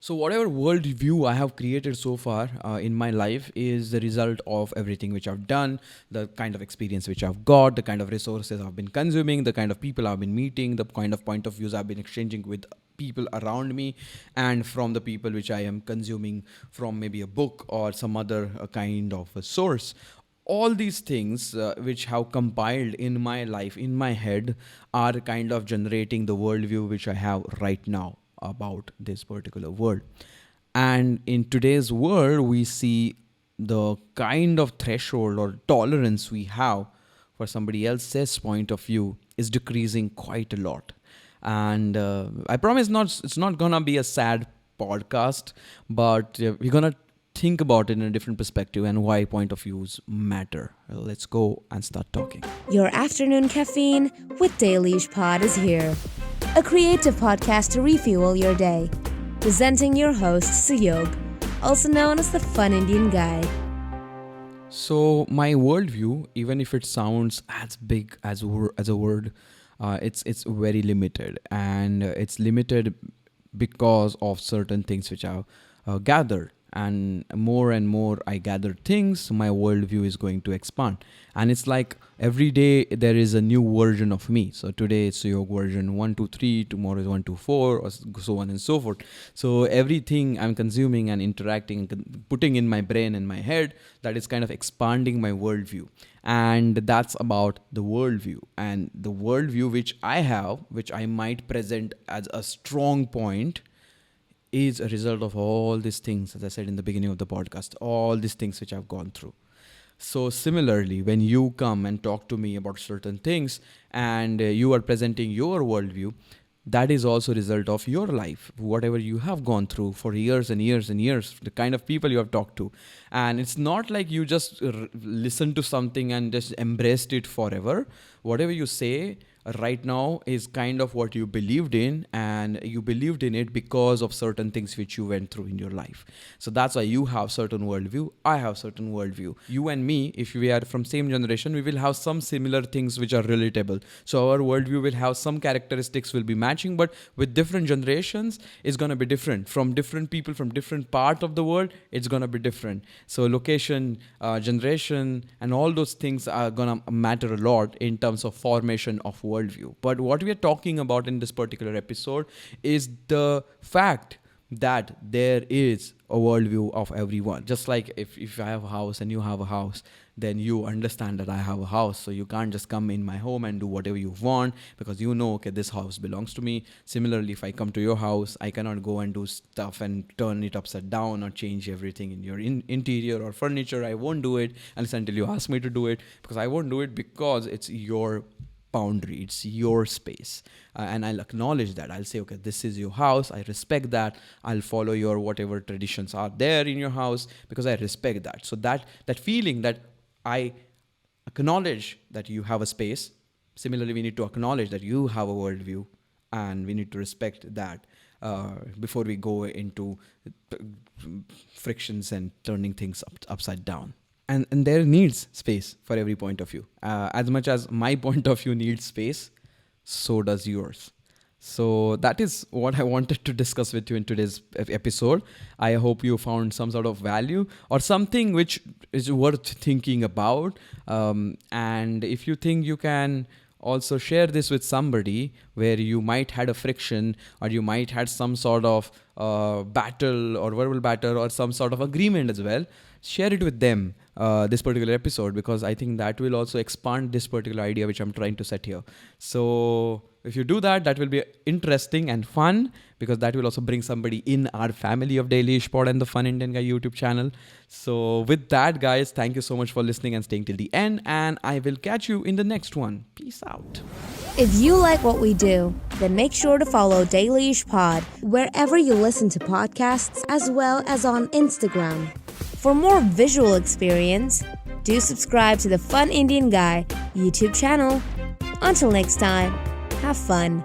So, whatever worldview I have created so far in my life is the result of everything which I've done, the kind of experience which I've got, the kind of resources I've been consuming, the kind of people I've been meeting, the kind of point of views I've been exchanging with people around me, and from the people which I am consuming from maybe a book or some other kind of a source. All these things which have compiled in my life, in my head, are kind of generating the worldview which I have right now about this particular world. And in today's world, we see the kind of threshold or tolerance we have for somebody else's point of view is decreasing quite a lot. And I promise not it's not gonna be a sad podcast, but we're gonna think about it in a different perspective and why point of views matter. Let's go and start talking. Your afternoon caffeine with Daily's Pod is here. A creative podcast to refuel your day. Presenting your host, Suyog, also known as the Fun Indian Guy. So my worldview, even if it sounds as big as a word, it's very limited, and it's limited because of certain things which I've gathered. And more I gather things, my worldview is going to expand. And it's like every day there is a new version of me. So today it's your version 123, tomorrow is 124, or so on and so forth. So everything I'm consuming and interacting, putting in my brain and my head, that is kind of expanding my worldview. And that's about the worldview. And the worldview which I have, which I might present as a strong point, is a result of all these things, as I said in the beginning of the podcast, all these things which I've gone through. So similarly, when you come and talk to me about certain things and you are presenting your worldview, that is also a result of your life, whatever you have gone through for years and years and years, the kind of people you have talked to. And it's not like you just listen to something and just embraced it forever. Whatever you say right now is kind of what you believed in, and you believed in it because of certain things which you went through in your life. So that's why you have certain worldview, I have certain worldview. You and me, if we are from same generation, we will have some similar things which are relatable. So our worldview will have some characteristics will be matching, but with different generations, it's going to be different. From different people from different part of the world, it's going to be different. So location, generation, and all those things are going to matter a lot in terms of formation of worldview. But what we are talking about in this particular episode is the fact that there is a worldview of everyone. Just like if I have a house and you have a house, then you understand that I have a house. So you can't just come in my home and do whatever you want, because you know, okay, this house belongs to me. Similarly, if I come to your house, I cannot go and do stuff and turn it upside down or change everything in your interior or furniture. I won't do it until you ask me to do it, because I won't do it because it's your boundary, it's your space, and I'll acknowledge that. I'll say, okay, this is your house, I respect that. I'll follow your whatever traditions are there in your house because I respect that. So that feeling that I acknowledge that you have a space. Similarly, we need to acknowledge that you have a worldview, and we need to respect that before we go into frictions and turning things upside down. And there needs space for every point of view. As much as my point of view needs space, so does yours. So that is what I wanted to discuss with you in today's episode. I hope you found some sort of value or something which is worth thinking about. And if you think you can also share this with somebody where you might had a friction, or you might had some sort of battle or verbal battle or some sort of agreement as well, share it with them, this particular episode, because I think that will also expand this particular idea which I'm trying to set here. So if you do that, that will be interesting and fun, because that will also bring somebody in our family of Daily Ishpod and the Fun Indian Guy YouTube channel. So with that, guys, thank you so much for listening and staying till the end, and I will catch you in the next one. Peace out. If you like what we do, then make sure to follow Daily Pod wherever you listen to podcasts, as well as on Instagram. For more visual experience, do subscribe to the Fun Indian Guy YouTube channel. Until next time, have fun.